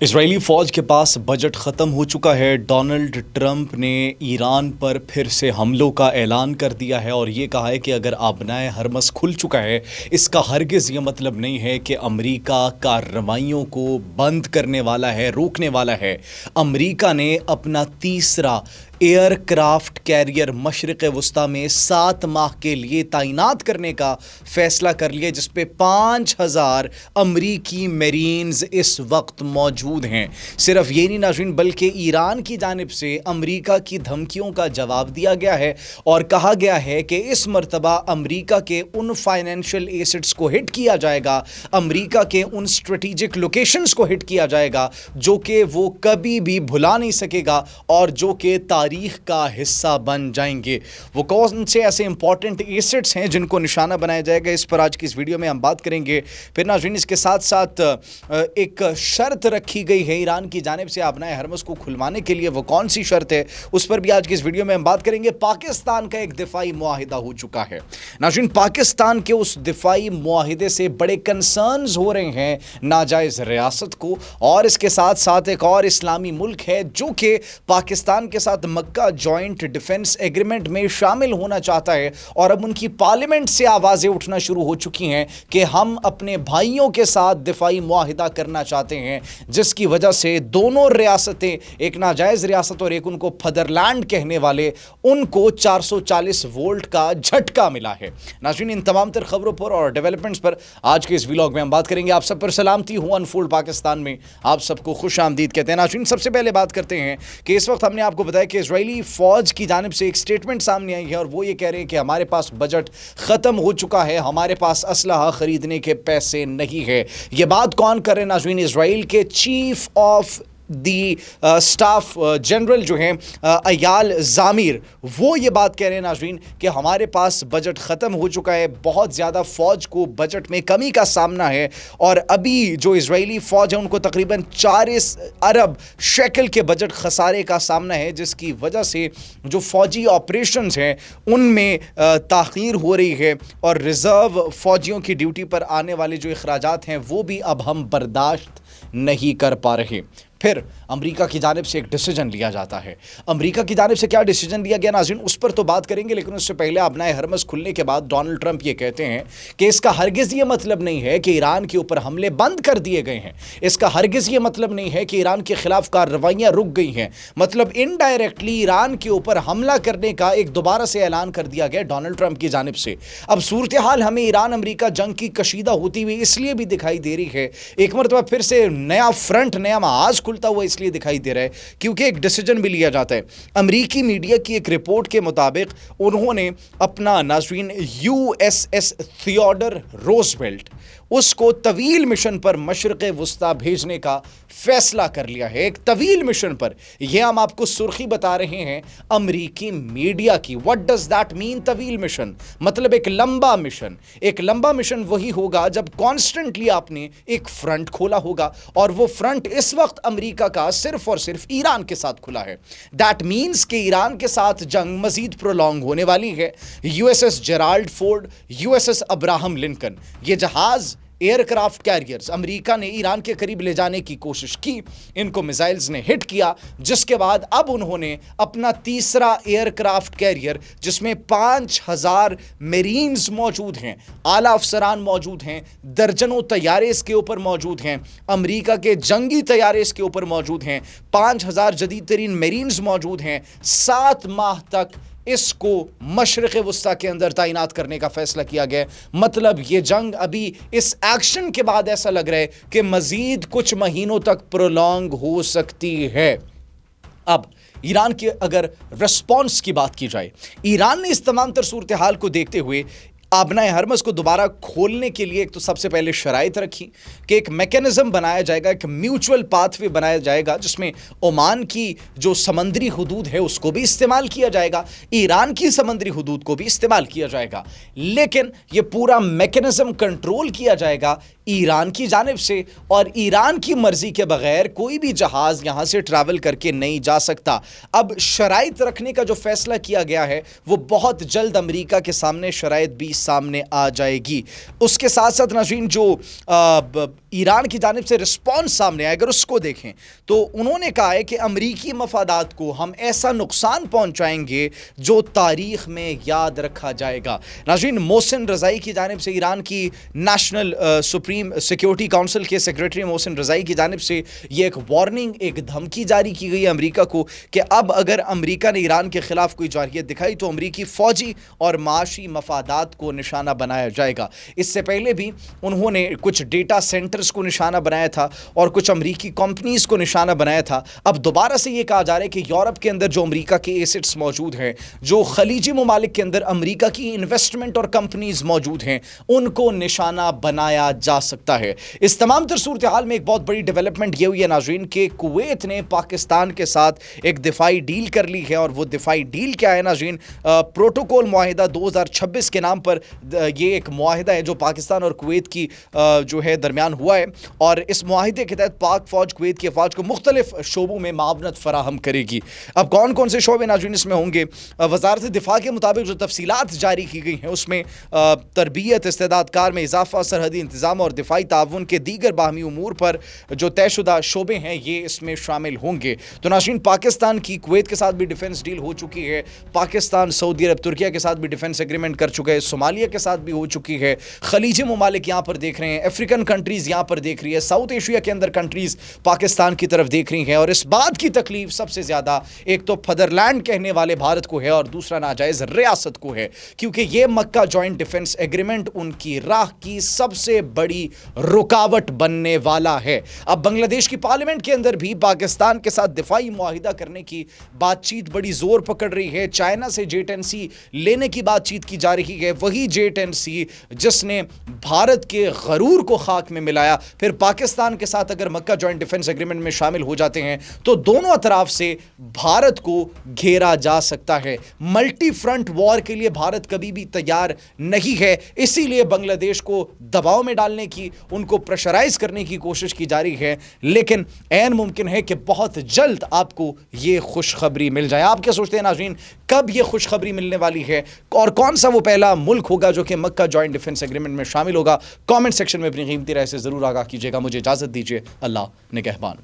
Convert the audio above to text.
اسرائیلی فوج کے پاس بجٹ ختم ہو چکا ہے۔ ڈونلڈ ٹرمپ نے ایران پر پھر سے حملوں کا اعلان کر دیا ہے اور یہ کہا ہے کہ اگر آبنائے حرمس کھل چکا ہے، اس کا ہرگز یہ مطلب نہیں ہے کہ امریکہ کارروائیوں کو بند کرنے والا ہے، روکنے والا ہے۔ امریکہ نے اپنا تیسرا ایئر کرافٹ کیریئر مشرق وسطیٰ میں 7 ماہ کے لیے تعینات کرنے کا فیصلہ کر لیا، جس پہ 5000 امریکی میرینز اس وقت موجود ہیں۔ صرف یہ نہیں ناظرین، بلکہ ایران کی جانب سے امریکہ کی دھمکیوں کا جواب دیا گیا ہے اور کہا گیا ہے کہ اس مرتبہ امریکہ کے ان فائنینشیل ایسٹس کو ہٹ کیا جائے گا، امریکہ کے ان اسٹریٹجک لوکیشنز کو ہٹ کیا جائے گا جو کہ وہ کبھی بھی بھلا نہیں سکے گا اور جو کہ تاریخ کا حصہ بن جائیں گے۔ وہ کون سے ایسے امپورٹنٹ ایسٹس ہیں جن کو نشانہ بنایا جائے گا، اس پر آج کی اس ویڈیو میں ہم بات کریں گے۔ پھر ناظرین اس کے ساتھ ساتھ ایک شرط رکھی گئی ہے ایران کی جانب سے آبنائے حرمس کو کھلوانے کے لیے، وہ کون سی شرط ہے اس پر بھی آج کی اس ویڈیو میں ہم بات کریں گے۔ پاکستان کا ایک دفاعی معاہدہ ہو چکا ہے ناظرین، پاکستان کے اس دفاعی معاہدے سے بڑے کنسرنز ہو رہے ہیں ناجائز ریاست کو، اور اس کے ساتھ ساتھ ایک اور اسلامی ملک ہے جو کہ پاکستان کے ساتھ مکہ جوائنٹ ڈیفنس ایگریمنٹ میں شامل ہونا چاہتا ہے، اور اب ان کی پارلیمنٹ سے آوازیں اٹھنا شروع ہو چکی ہیں کہ ہم اپنے بھائیوں کے ساتھ دفاعی معاہدہ کرنا چاہتے ہیں، جس کی وجہ سے دونوں ریاستیں، ایک ناجائز ریاست اور ایک ان کو فدرلینڈ کہنے والے، ان کو 440 وولٹ کا جھٹکا ملا ہے۔ ناظرین ان تمام تر خبروں پر اور ڈیولپمنٹس پر آج کے اس ویلاگ میں ہم بات کریں گے۔ آپ سب پر سلامتی ہوں، انفولڈ پاکستان میں آپ سب کو خوش آمدید کہتے ہیں۔ ناظرین سب سے پہلے بات کرتے ہیں کہ اس وقت ہم نے آپ کو بتایا کہ اسرائیلی فوج کی جانب سے ایک سٹیٹمنٹ سامنے آئی ہے اور وہ یہ کہہ رہے ہیں کہ ہمارے پاس بجٹ ختم ہو چکا ہے، ہمارے پاس اسلحہ خریدنے کے پیسے نہیں ہے۔ یہ بات کون کر رہے ہیں ناظرین؟ اسرائیل کے chief of the staff general جو ہیں ایال زامیر، وہ یہ بات کہہ رہے ہیں ناظرین کہ ہمارے پاس بجٹ ختم ہو چکا ہے، بہت زیادہ فوج کو بجٹ میں کمی کا سامنا ہے، اور ابھی جو اسرائیلی فوج ہے ان کو تقریباً 40 ارب شیکل کے بجٹ خسارے کا سامنا ہے، جس کی وجہ سے جو فوجی آپریشنز ہیں ان میں تاخیر ہو رہی ہے، اور ریزرو فوجیوں کی ڈیوٹی پر آنے والے جو اخراجات ہیں وہ بھی اب ہم برداشت نہیں کر پا رہے۔ پھر امریکہ کی جانب سے ایک ڈیسیجن لیا جاتا ہے۔ امریکہ کی جانب سے کیا ڈیسیجن لیا گیا ناظرین، اس پر تو بات کریں گے، لیکن اس سے پہلے آبنائے حرمس کھلنے کے بعد ڈونلڈ ٹرمپ یہ کہتے ہیں کہ اس کا ہرگز یہ مطلب نہیں ہے کہ ایران کے اوپر حملے بند کر دیے گئے ہیں، اس کا ہرگز یہ مطلب نہیں ہے کہ ایران کے خلاف کارروائیاں رک گئی ہیں، مطلب انڈائریکٹلی ایران کے اوپر حملہ کرنے کا ایک دوبارہ سے اعلان کر دیا گیا ڈونلڈ ٹرمپ کی جانب سے۔ اب صورتحال ہمیں ایران امریکہ جنگ کی کشیدہ ہوتی ہوئی اس لیے بھی دکھائی دے رہی ہے، ایک مرتبہ پھر سے نیا فرنٹ، نیا محاذ کھلتا ہوا اس لیے دکھائی دے رہا ہے کیونکہ ایک ڈیسیجن بھی لیا جاتا ہے۔ امریکی میڈیا کی ایک رپورٹ کے مطابق انہوں نے اپنا ناظرین USS تھیوڈر روزویلٹ، اس کو طویل مشن پر مشرق وسطیٰ بھیجنے کا فیصلہ کر لیا ہے، ایک طویل مشن پر۔ یہ ہم آپ کو سرخی بتا رہے ہیں امریکی میڈیا کی۔ What does that mean طویل مشن؟ مطلب ایک لمبا مشن۔ ایک لمبا مشن وہی ہوگا جب کانسٹنٹلی آپ نے ایک فرنٹ کھولا ہوگا، اور وہ فرنٹ اس وقت امریکہ کا صرف اور صرف ایران کے ساتھ کھلا ہے۔ That means کہ ایران کے ساتھ جنگ مزید پرولونگ ہونے والی ہے۔ USS Gerald Ford, USS Abraham Lincoln, یہ جہاز ایئر کرافٹ کیریئرز امریکہ نے ایران کے قریب لے جانے کی کوشش کی، ان کو میزائلز نے ہٹ کیا، جس کے بعد اب انہوں نے اپنا تیسرا ایئر کرافٹ کیریئر، جس میں 5000 میرینز موجود ہیں، اعلیٰ افسران موجود ہیں، درجنوں طیارے اس کے اوپر موجود ہیں، امریکہ کے جنگی طیارے اس کے اوپر موجود ہیں، 5000 جدید ترین میرینز موجود ہیں۔ 7 ماہ تک اس کو مشرق وسطیٰ کے اندر تعینات کرنے کا فیصلہ کیا گیا۔ مطلب یہ جنگ ابھی اس ایکشن کے بعد ایسا لگ رہا ہے کہ مزید کچھ مہینوں تک پرولونگ ہو سکتی ہے۔ اب ایران کے اگر رسپانس کی بات کی جائے، ایران نے اس تمام تر صورتحال کو دیکھتے ہوئے آبنائے حرمس کو دوبارہ کھولنے کے لیے ایک تو سب سے پہلے شرائط رکھی کہ ایک میکینزم بنایا جائے گا، ایک میوچول پاتھ وے بنایا جائے گا، جس میں عمان کی جو سمندری حدود ہے اس کو بھی استعمال کیا جائے گا، ایران کی سمندری حدود کو بھی استعمال کیا جائے گا، لیکن یہ پورا میکینزم کنٹرول کیا جائے گا ایران کی جانب سے، اور ایران کی مرضی کے بغیر کوئی بھی جہاز یہاں سے ٹریول کر کے نہیں جا سکتا۔ اب شرائط رکھنے کا جو فیصلہ کیا گیا ہے وہ بہت جلد امریکہ کے سامنے شرائط بھی سامنے آ جائے گی۔ اس کے ساتھ ساتھ ناظرین جو ایران کی جانب سے رسپانس سامنے آئے، اگر اس کو دیکھیں تو انہوں نے کہا ہے کہ امریکی مفادات کو ہم ایسا نقصان پہنچائیں گے جو تاریخ میں یاد رکھا جائے گا۔ ناظرین، محسن رضائی کی جانب سے، ایران کی نیشنل سپریم سیکیورٹی کونسل کے سیکریٹری محسن رضائی کی جانب سے یہ ایک وارننگ، ایک دھمکی جاری کی گئی ہے امریکہ کو کہ اب اگر امریکہ نے ایران کے خلاف کوئی جارحیت دکھائی تو امریکی فوجی اور معاشی مفادات کو نشانہ بنایا جائے گا۔ اس سے پہلے بھی انہوں نے کچھ ڈیٹا سینٹرز کو نشانہ بنایا تھا اور کچھ امریکی کمپنیز کو نشانہ بنایا تھا۔ اب دوبارہ سے یہ کہا جا رہا ہے کہ یورپ کے اندر جو امریکہ کے ایسٹس موجود ہیں، جو خلیجی ممالک کے اندر امریکہ کی انویسٹمنٹ اور کمپنیز موجود ہیں، ان کو نشانہ بنایا جا سکتا ہے۔ اس تمام تر صورتحال میں ایک بہت بڑی ڈیولپمنٹ یہ ہوئی ہے ناظرین کہ کویت نے پاکستان کے ساتھ ایک دفاعی ڈیل کر لی ہے، اور وہ دفاعی ڈیل کیا ہے ناظرین؟ پروٹوکول معاہدہ 2026 کے نام پر یہ ایک معاہدہ ہے جو پاکستان اور کویت کی جو ہے درمیان ہوا ہے، اور اس معاہدے کے تحت پاک فوج کویت کی افواج کو مختلف شعبوں میں معاونت فراہم کرے گی۔ اب کون کون سے شعبے ناظرین اس میں ہوں گے؟ وزارت دفاع کے مطابق جو تفصیلات جاری کی گئی ہیں اس میں تربیت، استعداد کار میں اضافہ، سرحدی انتظام اور دفاعی تعاون کے دیگر باہمی امور پر جو طے شدہ شعبے ہیں یہ اس میں شامل ہوں گے۔ تو ناظرین، پاکستان کی کویت کے ساتھ بھی ڈیفنس ڈیل ہو چکی ہے، پاکستان سعودی عرب، ترکیہ کے ساتھ بھی ڈیفنس ایگریمنٹ کر چکا ہے، صومالیہ کے ساتھ بھی ہو چکی ہے، خلیجی ممالک یہاں پر دیکھ رہے ہیں، افریقن کنٹریز یہاں پر دیکھ رہی ہے، ساؤتھ ایشیا کے اندر کنٹریز پاکستان کی طرف دیکھ رہی ہیں، اور اس بات کی تکلیف سب سے زیادہ ایک تو فدرلینڈ کہنے والے بھارت کو ہے اور دوسرا ناجائز ریاست کو ہے، کیونکہ یہ مکہ جوائنٹ ڈیفنس ایگریمنٹ ان کی راہ کی سب سے بڑی رکاوٹ بننے والا ہے۔ اب بنگلہ دیش کی پارلیمنٹ کے اندر بھی پاکستان کے ساتھ دفاعی معاہدہ کرنے کی بات چیت بڑی زور پکڑ رہی ہے۔ چائنا سے J-10C لینے کی بات چیت کی جا رہی ہے، وہی J-10C جس نے بھارت کے غرور کو خاک میں ملایا۔ پھر پاکستان کے ساتھ اگر مکہ جوائنٹ ڈیفنس ایگریمنٹ میں شامل ہو جاتے ہیں تو دونوں اطراف سے بھارت کو گھیرا جا سکتا ہے۔ ملٹی فرنٹ وار کے لیے بھارت کبھی بھی تیار نہیں ہے، اسی لیے بنگلہ دیش کو دباؤ میں ڈالنے کی، ان کو پریشرائز کرنے کی کوشش کی جا رہی ہے، لیکن عین ممکن ہے کہ بہت جلد آپ کو یہ خوشخبری مل جائے۔ آپ کیا سوچتے ہیں ناظرین، کب یہ خوشخبری ملنے والی ہے اور کون سا وہ پہلا ملک ہوگا جو کہ مکہ جوائنٹ ڈیفنس ایگریمنٹ میں شامل ہوگا؟ کامنٹ سیکشن میں اپنی قیمتی رائے سے ضرور آگاہ کیجیے گا۔ مجھے اجازت دیجیے، اللہ نگہبان۔